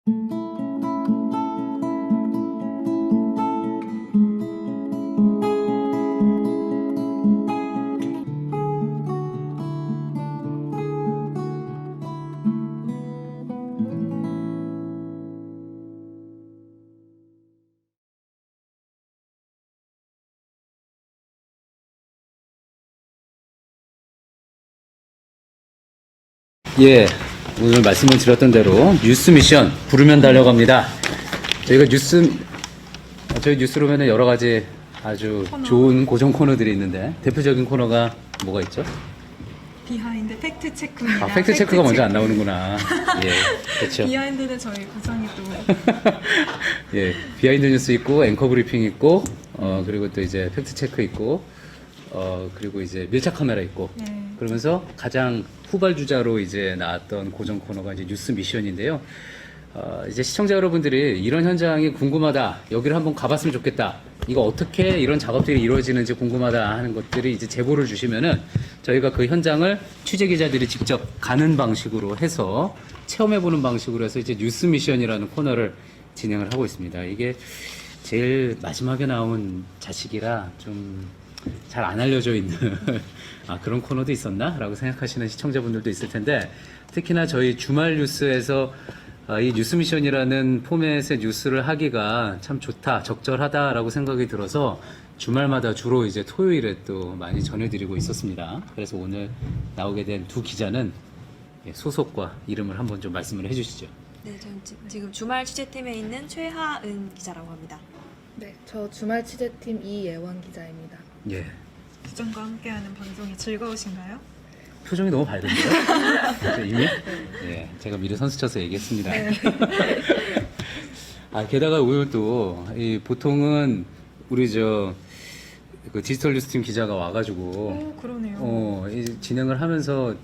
예, 오늘 말씀을 드렸던 대로 뉴스 미션 부르면 달려갑니다. 저희 뉴스룸에는 여러 가지 아주 좋은 고정 코너들이 있는데 대표적인 코너가 뭐가 있죠? 비하인드 팩트 체크입니다. 아, 팩트 체크가 먼저 안 나오는구나. 예, 그렇죠. 비하인드는 저희 구성이 또 예, 비하인드 뉴스 있고 앵커 브리핑 있고 그리고 또 이제 팩트 체크 있고 그리고 이제 밀착 카메라 있고 네. 그러면서 가장 후발주자로 이제 나왔던 고정 코너가 이제 뉴스 미션인데요. 이제 시청자 여러분들이 이런 현장이 궁금하다, 여기를 한번 가봤으면 좋겠다, 이거 어떻게 이런 작업들이 이루어지는지 궁금하다 하는 것들이 이제 제보를 주시면은 저희가 그 현장을 취재 기자들이 직접 가는 방식으로 해서 체험해보는 방식으로 해서 이제 뉴스 미션이라는 코너를 진행을 하고 있습니다. 이게 제일 마지막에 나온 자식이라 좀 잘 안 알려져 있는 아, 그런 코너도 있었나? 라고 생각하시는 시청자분들도 있을 텐데, 특히나 저희 주말 뉴스에서 이 뉴스 미션이라는 포맷의 뉴스를 하기가 참 좋다, 적절하다라고 생각이 들어서 주말마다 주로 이제 토요일에 또 많이 전해드리고 있었습니다. 그래서 오늘 나오게 된 두 기자는 소속과 이름을 한번 좀 말씀을 해주시죠. 네, 저는 지금 주말 취재팀에 있는 최하은 기자라고 합니다. 네, 저 주말 취재팀 이예원 기자입니다. 예. 기정과 함께하는 방송이 즐거우신가요? 표정이 너무 밝은데요? 이미? 예, 제가 미리 선수 쳐서 얘기했습니다. 아, 게다가 오늘 또, 보통은 우리 그 디지털 뉴스팀 기자가 와가지고, 오, 그러네요. 이 진행을 하면서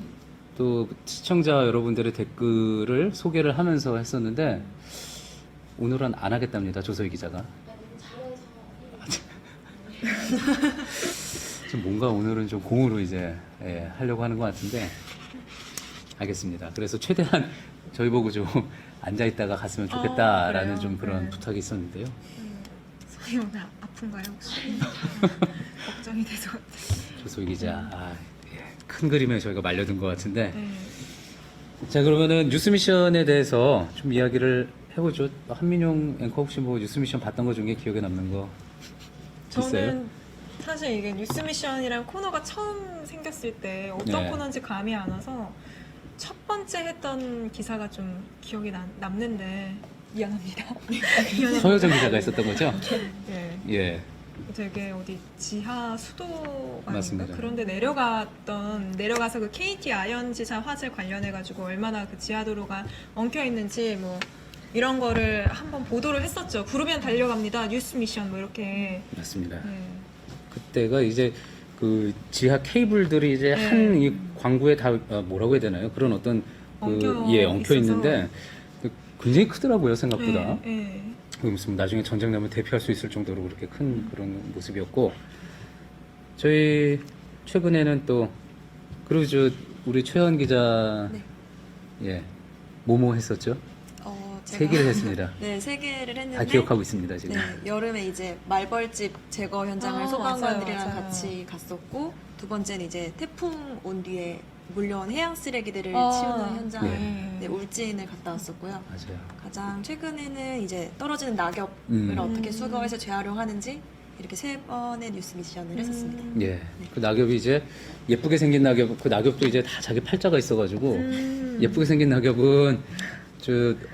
또 시청자 여러분들의 댓글을 소개를 하면서 했었는데, 오늘은 안 하겠답니다, 조서희 기자가. 좀 뭔가 오늘은 좀 공으로 이제 하려고 하는 것 같은데, 알겠습니다. 그래서 최대한 저희 보고 좀 앉아있다가 갔으면 좋겠다라는 그래요? 좀 그런 네. 부탁이 있었는데요. 소희 오늘 아픈가요 혹시? 걱정이 돼서. 조소희 기자, 큰 그림에 저희가 말려든 것 같은데, 네. 자, 그러면은 뉴스 미션에 대해서 좀 이야기를 해보죠. 한민용 앵커 혹시 뭐 뉴스 미션 봤던 것 중에 기억에 남는 거 있어요? 저는 사실 이게 뉴스 미션이란 코너가 처음 생겼을 때 어떤 네. 코너인지 감이 안 와서 첫 번째 했던 기사가 좀 기억이 남는데 미안합니다. 미안합니다. 서효정 기자가 있었던 거죠? 예. 예. 되게 어디 지하 수도가 맞습니다. 그런데 내려가서 그 KT 아현지사 화재 관련해 가지고 얼마나 그 지하도로가 엉켜 있는지 뭐 이런 거를 한번 보도를 했었죠. 부르면 달려갑니다. 뉴스 미션 뭐 이렇게. 맞습니다. 네. 그때가 이제 그 지하 케이블들이 이제 네. 한 이 광구에 다 뭐라고 해야 되나요? 그런 어떤 엉켜 있는데 굉장히 크더라고요, 생각보다. 네. 무슨 나중에 전쟁 나면 대피할 수 있을 정도로 그렇게 큰 그런 모습이었고, 저희 최근에는 또 그리고 우리 최현 기자 네. 예 뭐뭐 했었죠? 세 개를 했습니다. 네, 3개를 했는데 다 기억하고 있습니다 지금. 네, 여름에 이제 말벌집 제거 현장을 소방관들이랑 맞아요. 같이 갔었고, 두 번째는 이제 태풍 온 뒤에 몰려온 해양 쓰레기들을 아, 치우는 현장을 네. 네, 울진을 갔다 왔었고요. 맞아요. 가장 최근에는 이제 떨어지는 낙엽을 어떻게 수거해서 재활용하는지 이렇게 3번의 뉴스 미션을 했었습니다. 예. 그 낙엽이 이제 예쁘게 생긴 낙엽, 그 낙엽도 이제 다 자기 팔자가 있어가지고 예쁘게 생긴 낙엽은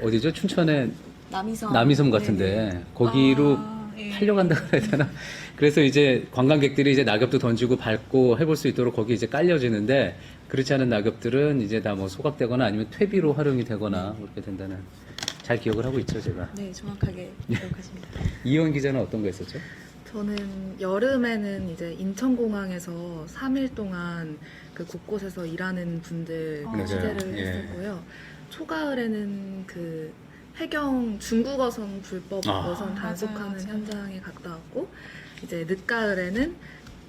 어디죠? 춘천의 남이섬 같은데 네네. 거기로 예. 팔려간다 그래야 되나? 그래서 이제 관광객들이 이제 낙엽도 던지고 밟고 해볼 수 있도록 거기 이제 깔려지는데, 그렇지 않은 낙엽들은 이제 다 뭐 소각되거나 아니면 퇴비로 활용이 되거나 그렇게 된다는, 잘 기억을 하고 있죠, 제가. 네, 정확하게 기억하십니다. 이현 기자는 어떤 거 했었죠? 저는 여름에는 이제 인천공항에서 3일 동안 그 곳곳에서 일하는 분들 맞아요. 취재를 예. 했었고요. 초가을에는 그 해경 중국 어선 불법 아. 어선 단속하는 맞아요. 현장에 갔다 왔고, 이제 늦가을에는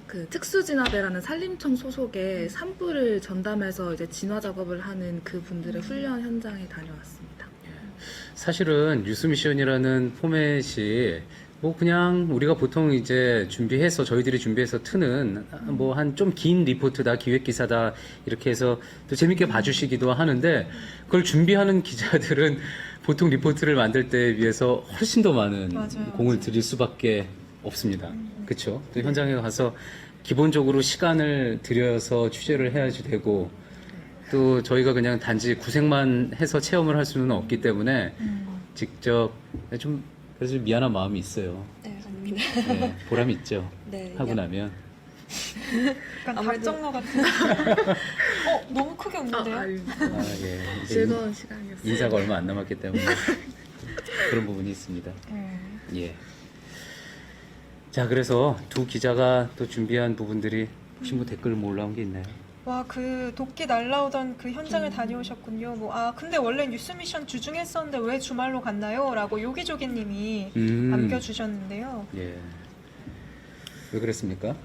그 특수진화대라는 산림청 소속의 산불을 전담해서 이제 진화 작업을 하는 그 분들의 훈련 현장에 다녀왔습니다. 사실은 뉴스 미션이라는 포맷이 뭐 그냥 우리가 보통 이제 준비해서 저희들이 준비해서 트는 뭐 한 좀 긴 리포트다 기획 기사다 이렇게 해서 또 재밌게 봐주시기도 하는데 그걸 준비하는 기자들은 보통 리포트를 만들 때에 비해서 훨씬 더 많은 맞아요. 공을 들일 수밖에 없습니다. 그렇죠? 또 현장에 가서 기본적으로 시간을 들여서 취재를 해야지 되고 또 저희가 그냥 단지 구색만 해서 체험을 할 수는 없기 때문에 직접 좀 그래서 미안한 마음이 있어요. 네, 아닙니다. 네, 보람이 있죠. 네, 하고 나면 약간 아무래도- 답정너 같은. 너무 크게 웃는데요? 예, 이제 즐거운 시간이었어요. 인사가 얼마 안 남았기 때문에 그런 부분이 있습니다. 예. 자, 그래서 두 기자가 또 준비한 부분들이 혹시 뭐 댓글 뭐 올라온 게 있나요? 와, 그 도끼 날라오던 그 현장을 다녀오셨군요. 뭐, 근데 원래 뉴스 미션 주중에 했었는데 왜 주말로 갔나요? 라고 요기조기님이 남겨주셨는데요. 예. 왜 그랬습니까?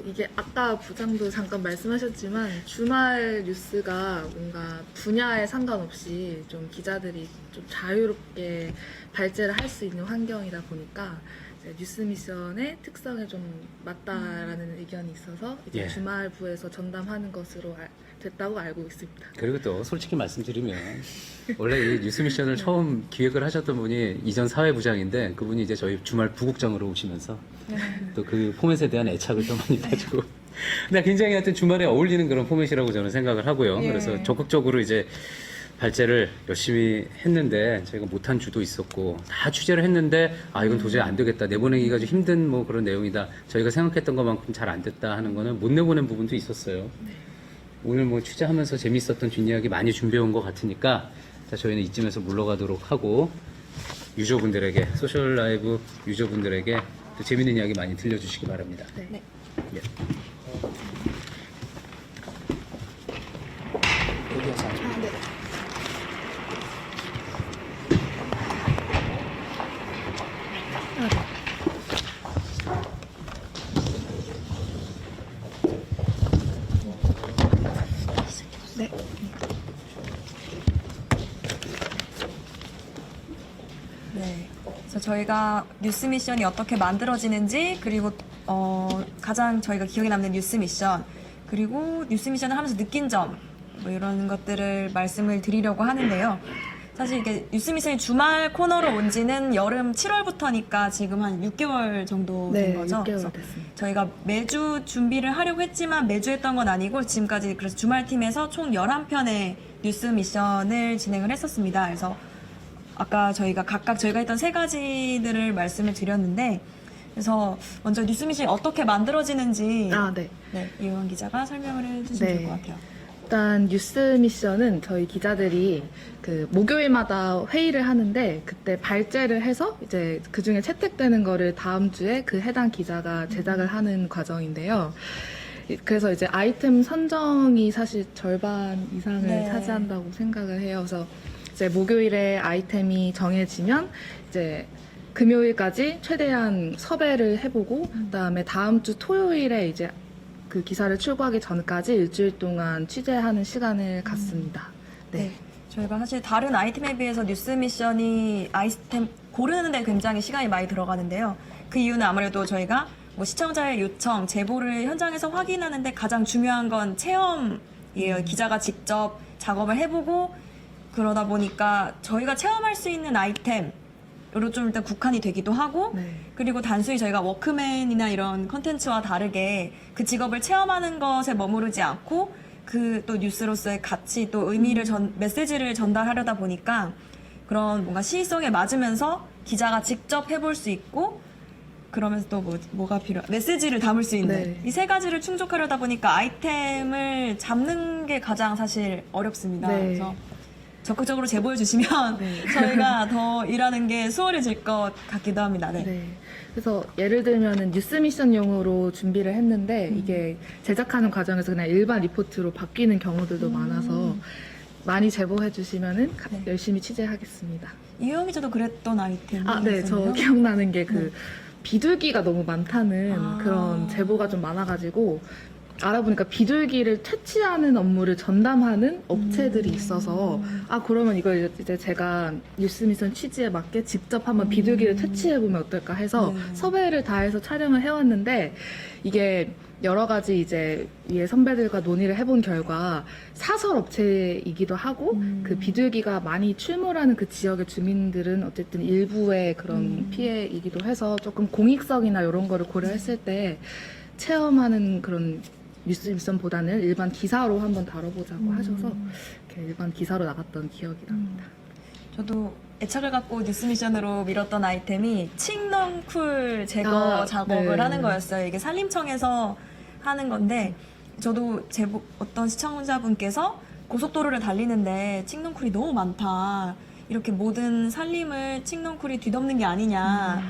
이게 아까 부장도 잠깐 말씀하셨지만 주말 뉴스가 뭔가 분야에 상관없이 좀 기자들이 좀 자유롭게 발제를 할 수 있는 환경이다 보니까 이제 뉴스 미션의 특성에 좀 맞다라는 의견이 있어서 이제 예. 주말부에서 전담하는 것으로 됐다고 알고 있습니다. 그리고 또 솔직히 말씀드리면 원래 이 뉴스 미션을 처음 기획을 하셨던 분이 이전 사회부장인데 그분이 이제 저희 주말 부국장으로 오시면서 또 그 포맷에 대한 애착을 또 많이 가지고 근데 굉장히 하여튼 주말에 어울리는 그런 포맷이라고 저는 생각을 하고요. 예. 그래서 적극적으로 이제 발제를 열심히 했는데 저희가 못한 주도 있었고 다 취재를 했는데 이건 도저히 안 되겠다 내보내기가 좀 힘든 뭐 그런 내용이다 저희가 생각했던 것만큼 잘 안 됐다 하는 거는 못 내보낸 부분도 있었어요. 오늘 뭐 취재하면서 재밌었던 뒷이야기 많이 준비해 온 것 같으니까 자, 저희는 이쯤에서 물러가도록 하고 유저분들에게 소셜 라이브 유저분들에게 또 재밌는 이야기 많이 들려주시기 바랍니다. 네. 예. 네. 그래서 저희가 뉴스 미션이 어떻게 만들어지는지 그리고 가장 저희가 기억에 남는 뉴스 미션 그리고 뉴스 미션을 하면서 느낀 점 뭐 이런 것들을 말씀을 드리려고 하는데요. 사실 이게 뉴스 미션이 주말 코너로 온 지는 여름 7월부터니까 지금 한 6개월 정도 된 거죠. 6개월 그래서 됐습니다. 저희가 매주 준비를 하려고 했지만 매주 했던 건 아니고 지금까지 그래서 주말팀에서 총 11편의 뉴스 미션을 진행을 했었습니다. 그래서 아까 저희가 각각 저희가 했던 세 가지들을 말씀을 드렸는데 그래서 먼저 뉴스 미션이 어떻게 만들어지는지 네. 네, 이효원 기자가 설명을 해주시면 될 것 같아요. 일단 뉴스 미션은 저희 기자들이 그 목요일마다 회의를 하는데 그때 발제를 해서 이제 그 중에 채택되는 거를 다음 주에 그 해당 기자가 제작을 하는 과정인데요. 그래서 이제 아이템 선정이 사실 절반 이상을 네. 차지한다고 생각을 해요. 그래서 이제 목요일에 아이템이 정해지면 이제 금요일까지 최대한 섭외를 해보고 그다음에 다음 주 토요일에 이제 그 기사를 출고하기 전까지 일주일 동안 취재하는 시간을 갖습니다. 네. 저희가 사실 다른 아이템에 비해서 뉴스 미션이 아이템 고르는 데 굉장히 시간이 많이 들어가는데요. 그 이유는 아무래도 저희가 뭐 시청자의 요청, 제보를 현장에서 확인하는데 가장 중요한 건 체험이에요. 기자가 직접 작업을 해보고 그러다 보니까 저희가 체험할 수 있는 아이템 으로 좀 일단 국한이 되기도 하고 네. 그리고 단순히 저희가 워크맨이나 이런 컨텐츠와 다르게 그 직업을 체험하는 것에 머무르지 않고 그 또 뉴스로서의 가치 또 의미를 메시지를 전달하려다 보니까 그런 뭔가 시의성에 맞으면서 기자가 직접 해볼 수 있고 그러면서 또 뭐가 메시지를 담을 수 있는 네. 이 세 가지를 충족하려다 보니까 아이템을 잡는 게 가장 사실 어렵습니다. 네. 그래서 적극적으로 제보해 주시면 네. 저희가 더 일하는 게 수월해질 것 같기도 합니다. 네. 네. 그래서 예를 들면은 뉴스 미션용으로 준비를 했는데 이게 제작하는 과정에서 그냥 일반 리포트로 바뀌는 경우들도 많아서 많이 제보해 주시면은 네. 열심히 취재하겠습니다. 이효영 기자도 그랬던 아이템이 네. 저 있었나요? 기억나는 게 그 비둘기가 너무 많다는 아. 그런 제보가 좀 많아가지고 알아보니까 비둘기를 퇴치하는 업무를 전담하는 업체들이 있어서 그러면 이걸 이제 제가 뉴스미션 취지에 맞게 직접 한번 비둘기를 퇴치해보면 어떨까 해서 섭외를 다해서 촬영을 해왔는데 이게 여러 가지 이제 위에 선배들과 논의를 해본 결과 사설 업체이기도 하고 그 비둘기가 많이 출몰하는 그 지역의 주민들은 어쨌든 일부의 그런 피해이기도 해서 조금 공익성이나 이런 거를 고려했을 때 체험하는 그런 뉴스 미션보다는 일반 기사로 한번 다뤄보자고 하셔서 이렇게 일반 기사로 나갔던 기억이 납니다. 저도 애착을 갖고 뉴스 미션으로 밀었던 아이템이 칡넝쿨 제거 작업을 네. 하는 거였어요. 이게 산림청에서 하는 건데 저도 어떤 시청자분께서 고속도로를 달리는데 칡넝쿨이 너무 많다. 이렇게 모든 산림을 칡넝쿨이 뒤덮는 게 아니냐.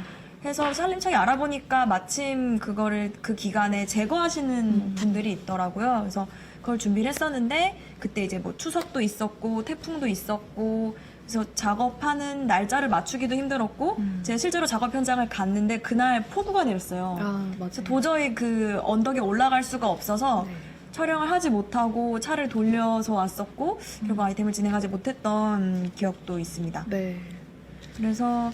해서 산림청이 알아보니까 마침 그거를 그 기간에 제거하시는 분들이 있더라고요. 그래서 그걸 준비를 했었는데 그때 이제 뭐 추석도 있었고 태풍도 있었고 그래서 작업하는 날짜를 맞추기도 힘들었고 제가 실제로 작업 현장을 갔는데 그날 폭우가 내렸어요. 맞아요. 그래서 도저히 그 언덕에 올라갈 수가 없어서 촬영을 하지 못하고 차를 돌려서 왔었고 결국 아이템을 진행하지 못했던 기억도 있습니다. 네. 그래서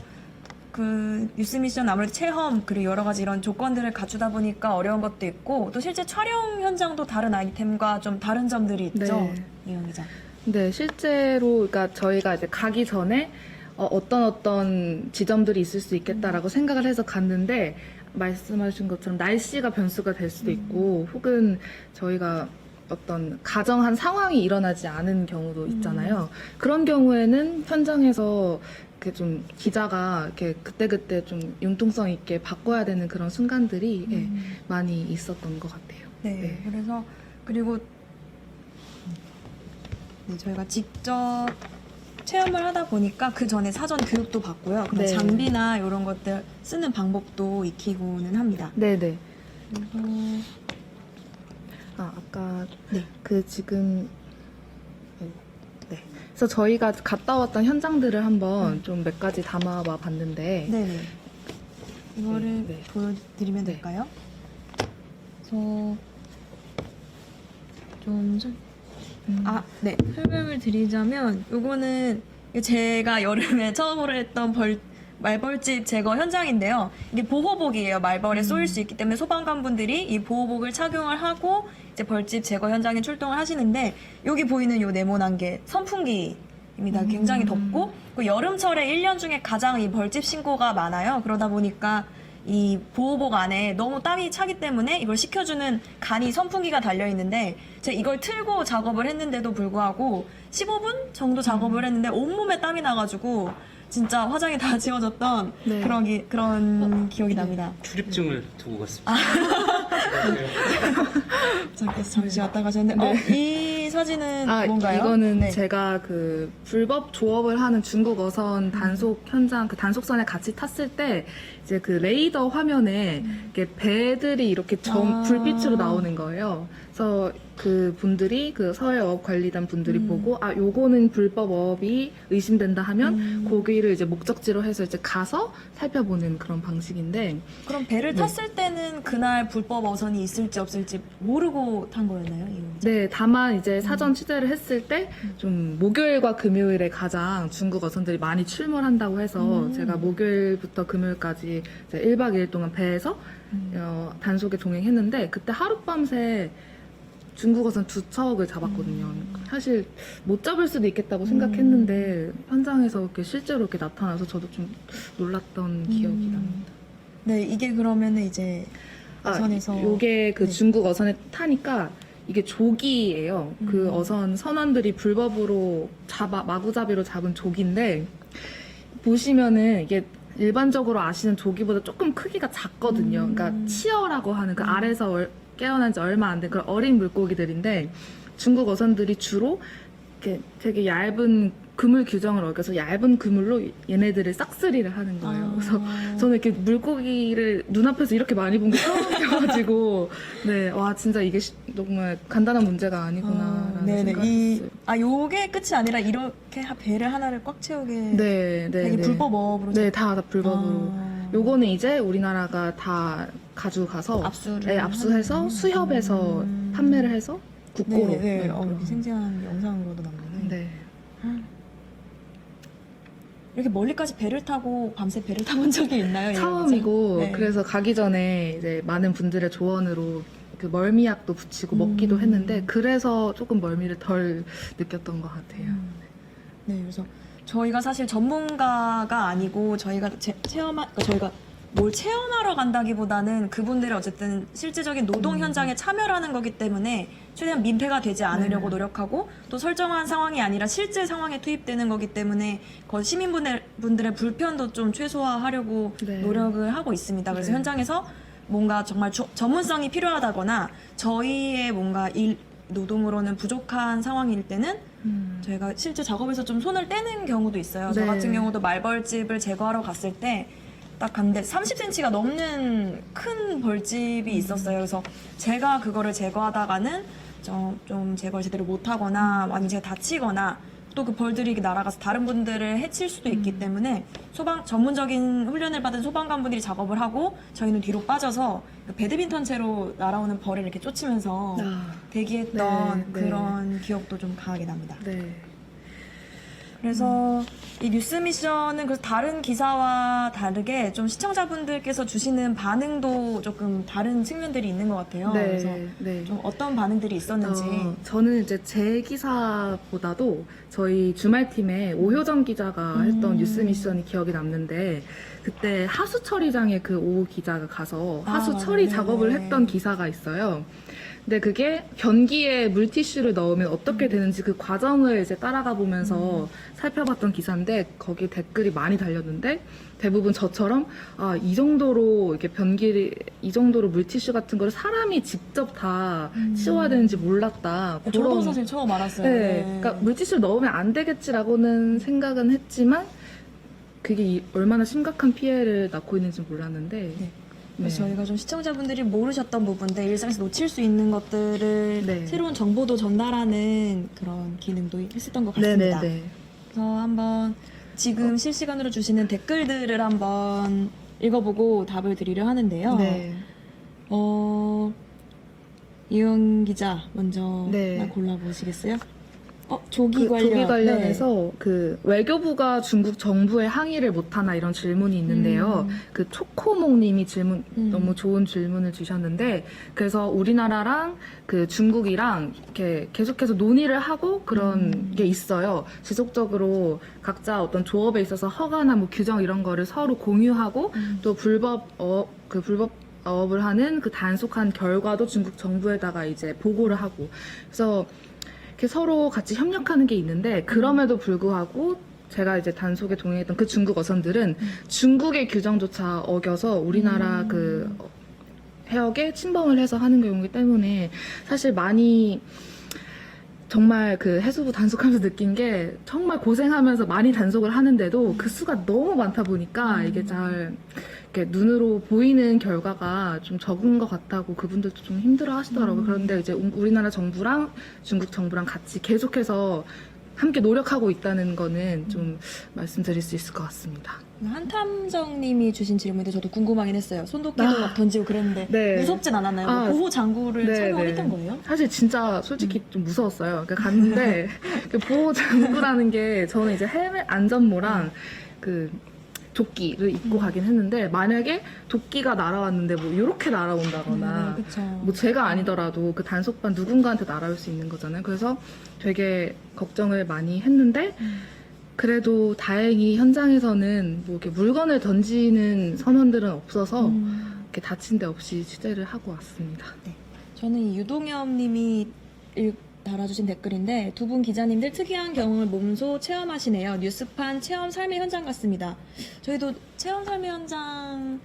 그 뉴스 미션 아무래도 체험 그리고 여러 가지 이런 조건들을 갖추다 보니까 어려운 것도 있고 또 실제 촬영 현장도 다른 아이템과 좀 다른 점들이 있죠. 네. 이영 기자. 네, 실제로 그러니까 저희가 이제 가기 전에 어떤 지점들이 있을 수 있겠다라고 생각을 해서 갔는데 말씀하신 것처럼 날씨가 변수가 될 수도 있고 혹은 저희가 어떤 가정한 상황이 일어나지 않은 경우도 있잖아요. 그런 경우에는 현장에서 이렇게 좀 기자가 이렇게 그때그때 좀 융통성 있게 바꿔야 되는 그런 순간들이 예, 많이 있었던 것 같아요. 네. 네. 그래서 그리고 네, 저희가 직접 체험을 하다 보니까 그 전에 사전 교육도 받고요. 그런 네. 장비나 이런 것들 쓰는 방법도 익히고는 합니다. 네네. 그리고 아까 네. 그 지금 네. 그래서 저희가 갔다 왔던 현장들을 한번 좀 몇 가지 담아와 봤는데 네네. 이거를 네. 보여드리면 네. 될까요? 그래서 좀 네. 설명을 드리자면 요거는 제가 여름에 처음으로 했던 말벌집 제거 현장인데요. 이게 보호복이에요. 말벌에 쏘일 수 있기 때문에 소방관분들이 이 보호복을 착용을 하고 이제 벌집 제거 현장에 출동을 하시는데 여기 보이는 요 네모난 게 선풍기입니다. 굉장히 덥고 그 여름철에 1년 중에 가장 이 벌집 신고가 많아요. 그러다 보니까 이 보호복 안에 너무 땀이 차기 때문에 이걸 식혀주는 간이 선풍기가 달려있는데 제가 이걸 틀고 작업을 했는데도 불구하고 15분 정도 작업을 했는데 온몸에 땀이 나가지고 진짜 화장이 다 지워졌던 네. 그런 기억이 납니다. 출입증을 두고 갔습니다. 잠시 왔다 가셨는데 이 사진은 뭔가요? 이거는 네. 제가 그 불법 조업을 하는 중국 어선 단속 현장 그 단속선에 같이 탔을 때 이제 그 레이더 화면에 이렇게 배들이 이렇게 불빛으로 나오는 거예요. 그래서 그 분들이 그 서해어업 관리단 분들이 보고 요거는 불법어업이 의심된다 하면 거기를 이제 목적지로 해서 이제 가서 살펴보는 그런 방식인데 그럼 배를 탔을 때는 그날 불법 어선이 있을지 없을지 모르고 탄 거였나요? 네, 다만 이제 사전 취재를 했을 때 좀 목요일과 금요일에 가장 중국 어선들이 많이 출몰한다고 해서 제가 목요일부터 금요일까지 이제 1박 2일 동안 배에서 단속에 동행했는데 그때 하룻밤새 중국 어선 2척을 잡았거든요. 사실 못 잡을 수도 있겠다고 생각했는데 현장에서 이렇게 실제로 이렇게 나타나서 저도 좀 놀랐던 기억이 납니다. 네, 이게 그러면은 이제 어선에서 요게 그 네. 중국 어선에 타니까 이게 조기예요. 그 어선 선원들이 불법으로 마구잡이로 잡은 조기인데 보시면은 이게 일반적으로 아시는 조기보다 조금 크기가 작거든요. 그러니까 치어라고 하는 그 알에서 깨어난 지 얼마 안 된 그런 어린 물고기들인데 중국 어선들이 주로 이렇게 되게 얇은 그물 규정을 어겨서 얇은 그물로 얘네들을 싹쓸이를 하는 거예요. 그래서 저는 이렇게 물고기를 눈앞에서 이렇게 많이 본 게 처음이어가지고 네, 와 진짜 이게 정말 간단한 문제가 아니구나라는 생각이 들었어요. 요게 끝이 아니라 이렇게 배를 하나를 꽉 채우게 네, 되게 불법어업으로 네, 다 불법으로. 요거는 이제 우리나라가 다 가지고 가서 압수를 네, 압수해서 하는. 수협에서 판매를 해서 국고로. 네. 이렇게 생생한 영상으로도 남기네. 네. 이렇게 멀리까지 배를 타고 밤새 배를 타본 적이 있나요? 이런 처음이고 거죠? 네. 그래서 가기 전에 이제 많은 분들의 조언으로 그 멀미약도 붙이고 먹기도 했는데 그래서 조금 멀미를 덜 느꼈던 것 같아요. 네, 그래서 저희가 사실 전문가가 아니고 저희가 저희가 뭘 체험하러 간다기보다는 그분들의 어쨌든 실질적인 노동 현장에 참여하는 거기 때문에 최대한 민폐가 되지 않으려고 노력하고 또 설정한 상황이 아니라 실제 상황에 투입되는 거기 때문에 시민분들의 불편도 좀 최소화하려고 네. 노력을 하고 있습니다. 그래서 네. 현장에서 뭔가 정말 전문성이 필요하다거나 저희의 뭔가 노동으로는 부족한 상황일 때는 저희가 실제 작업에서 좀 손을 떼는 경우도 있어요. 저 네. 같은 경우도 말벌집을 제거하러 갔을 때 딱 갔는데 30cm가 넘는 큰 벌집이 있었어요. 그래서 제가 그거를 제거하다가는 좀 제거를 제대로 못하거나 아니면 제가 다치거나 또 그 벌들이 날아가서 다른 분들을 해칠 수도 있기 때문에 전문적인 훈련을 받은 소방관분들이 작업을 하고 저희는 뒤로 빠져서 그 배드민턴 채로 날아오는 벌을 이렇게 쫓으면서 대기했던 네, 네. 그런 기억도 좀 강하게 납니다. 네. 그래서 이 뉴스 미션은 그래서 다른 기사와 다르게 좀 시청자분들께서 주시는 반응도 조금 다른 측면들이 있는 것 같아요. 네. 그래서 네. 좀 어떤 반응들이 있었는지. 저는 이제 제 기사보다도 저희 주말팀에 오효정 기자가 했던 뉴스 미션이 기억이 남는데 그때 하수 처리장에 그 오 기자가 가서 하수 맞아요. 처리 네, 작업을 네. 했던 기사가 있어요. 근데 그게 변기에 물티슈를 넣으면 어떻게 되는지 그 과정을 이제 따라가 보면서 살펴봤던 기사인데 거기 댓글이 많이 달렸는데 대부분 저처럼 이 정도로 이렇게 이 정도로 물티슈 같은 거를 사람이 직접 다 치워야 되는지 몰랐다. 저도 사실 처음 알았어요. 네, 그러니까 물티슈를 넣으면 안 되겠지라고는 생각은 했지만 그게 얼마나 심각한 피해를 낳고 있는지 몰랐는데. 네. 그래서 저희가 좀 시청자분들이 모르셨던 부분들, 일상에서 놓칠 수 있는 것들을 네. 새로운 정보도 전달하는 그런 기능도 했었던 것 같습니다. 네네네. 그래서 한번 지금 실시간으로 주시는 댓글들을 한번 읽어보고 답을 드리려 하는데요. 네. 이은 기자 먼저 네. 골라보시겠어요? 조기 조기 관련. 관련해서 그 외교부가 중국 정부에 항의를 못하나 이런 질문이 있는데요. 그 초코몽님이 너무 좋은 질문을 주셨는데 그래서 우리나라랑 그 중국이랑 이렇게 계속해서 논의를 하고 그런 게 있어요. 지속적으로 각자 어떤 조업에 있어서 허가나 뭐 규정 이런 거를 서로 공유하고 또 불법업을 하는 그 단속한 결과도 중국 정부에다가 이제 보고를 하고 그래서 이렇게 서로 같이 협력하는 게 있는데 그럼에도 불구하고 제가 이제 단속에 동의했던 그 중국 어선들은 중국의 규정조차 어겨서 우리나라 그 해역에 침범을 해서 하는 경우이기 때문에 사실 많이 정말 그 해수부 단속하면서 느낀 게 정말 고생하면서 많이 단속을 하는데도 그 수가 너무 많다 보니까 이게 잘 이렇게 눈으로 보이는 결과가 좀 적은 것 같다고 그분들도 좀 힘들어 하시더라고요. 그런데 이제 우리나라 정부랑 중국 정부랑 같이 계속해서 함께 노력하고 있다는 거는 좀 말씀드릴 수 있을 것 같습니다. 한탐정님이 주신 질문인데 저도 궁금하긴 했어요. 손도끼도 막 던지고 그랬는데 네. 무섭진 않았나요? 뭐 보호 장구를 착용을 했던 거예요? 사실 진짜 솔직히 좀 무서웠어요. 그러니까 갔는데 그 보호 장구라는 게 저는 이제 헬멧 안전모랑 그 조끼를 입고 가긴 했는데 만약에 도끼가 날아왔는데 뭐 이렇게 날아온다거나 그쵸. 뭐 제가 아니더라도 그 단속반 누군가한테 날아올 수 있는 거잖아요. 그래서 되게 걱정을 많이 했는데 그래도 다행히 현장에서는 뭐 이렇게 물건을 던지는 선원들은 없어서 이렇게 다친 데 없이 취재를 하고 왔습니다. 저는 이 유동엽님이 달아주신 댓글인데 두 분 기자님들 특이한 경험을 몸소 체험하시네요. 뉴스판 체험 삶의 현장 같습니다. 저희도 체험 삶의 현장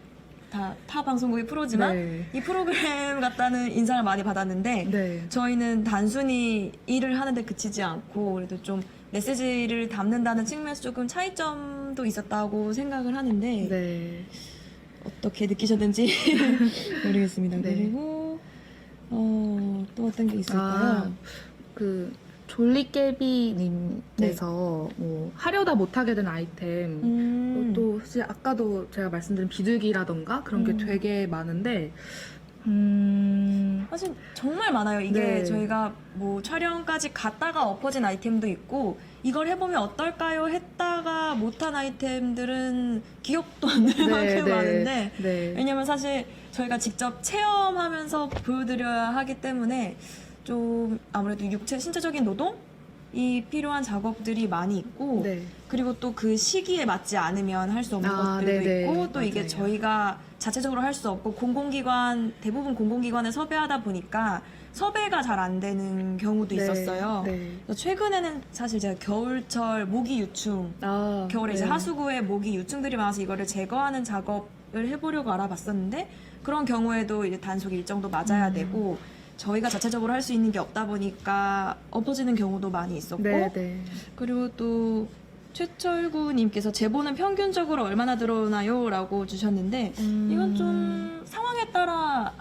타 방송국의 프로지만 네. 이 프로그램 같다는 인상을 많이 받았는데 네. 저희는 단순히 일을 하는데 그치지 않고 그래도 좀 메시지를 담는다는 측면에서 조금 차이점도 있었다고 생각을 하는데 네. 어떻게 느끼셨는지 모르겠습니다. 네. 그리고 또 어떤 게 있을까요? 그 졸리깨비님께서 뭐 하려다 못하게 된 아이템 또 사실 아까도 제가 말씀드린 비둘기라던가 그런 게 되게 많은데 사실 정말 많아요. 이게 네. 저희가 뭐 촬영까지 갔다가 엎어진 아이템도 있고 이걸 해보면 어떨까요? 했다가 못한 아이템들은 기억도 안 날 만큼 많은데 네. 왜냐면 사실 저희가 직접 체험하면서 보여드려야 하기 때문에 좀 아무래도 신체적인 노동이 필요한 작업들이 많이 있고 네. 그리고 또 그 시기에 맞지 않으면 할 수 없는 아, 것들도 네네. 있고 또 이게 맞아요. 저희가 자체적으로 할 수 없고 대부분 공공기관을 섭외하다 보니까 섭외가 잘 안 되는 경우도 네. 있었어요. 네. 그래서 최근에는 사실 제가 겨울철 모기 유충 아, 겨울에 이제 네. 하수구에 모기 유충들이 많아서 이거를 제거하는 작업을 해보려고 알아봤었는데 그런 경우에도 이제 단속 일정도 맞아야 되고 저희가 자체적으로 할 수 있는 게 없다 보니까 엎어지는 경우도 많이 있었고 네, 네. 그리고 또 최철구님께서 제보는 평균적으로 얼마나 들어오나요? 라고 주셨는데 이건 좀 상황에 따라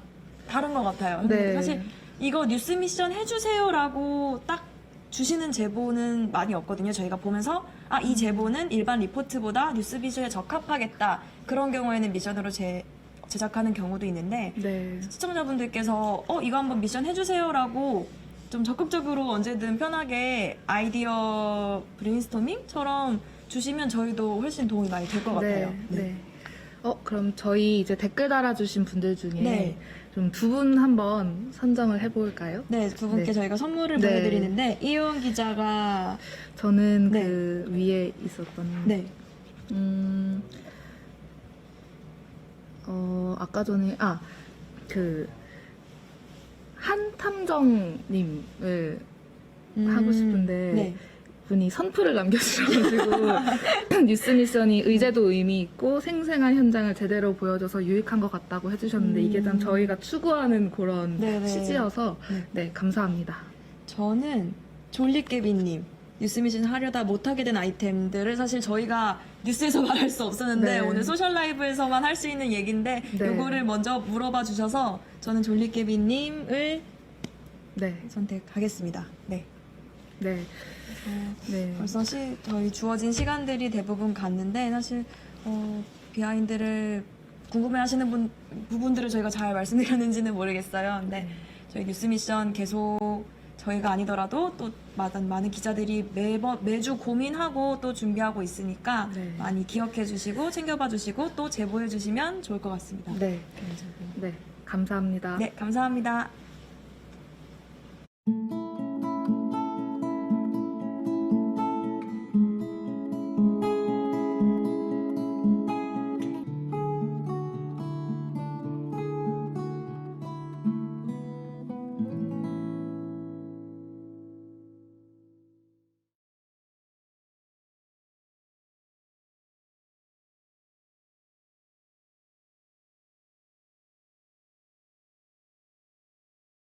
다른 것 같아요. 근데 네. 사실 이거 뉴스 미션 해주세요라고 딱 주시는 제보는 많이 없거든요. 저희가 보면서 이 제보는 일반 리포트보다 뉴스 비주얼에 적합하겠다. 그런 경우에는 미션으로 제작하는 경우도 있는데 네. 시청자분들께서 이거 한번 미션 해주세요라고 좀 적극적으로 언제든 편하게 아이디어 브레인스토밍처럼 주시면 저희도 훨씬 도움이 많이 될 것 같아요. 네. 그럼 저희 이제 댓글 달아주신 분들 중에 네. 좀 두 분 한번 선정을 해볼까요? 네, 두 분께 네. 저희가 선물을 네. 보내드리는데 이효은 기자가 저는 네. 그 위에 있었던 네, 아까 전에 그 한탐정님을 하고 싶은데 네. 분이 선플을 남겨주셔가지고 뉴스 미션이 의제도 의미 있고 생생한 현장을 제대로 보여줘서 유익한 것 같다고 해주셨는데 이게 참 저희가 추구하는 그런 네네. 취지여서 네 감사합니다. 저는 졸리깨비님 뉴스미션 하려다 못하게 된 아이템들을 사실 저희가 뉴스에서 말할 수 없었는데 네. 오늘 소셜 라이브에서만 할 수 있는 얘기인데 네. 이거를 먼저 물어봐 주셔서 저는 졸리깨비님을 네, 선택하겠습니다. 네. 네, 네. 벌써 저희 주어진 시간들이 대부분 갔는데 사실 비하인드를 궁금해하시는 부분들을 저희가 잘 말씀드렸는지는 모르겠어요. 근데 저희 뉴스 미션 계속 저희가 아니더라도 또 많은 기자들이 매주 고민하고 또 준비하고 있으니까 네. 많이 기억해 주시고 챙겨봐 주시고 또 제보해 주시면 좋을 것 같습니다. 네, 네, 감사합니다. 네, 감사합니다.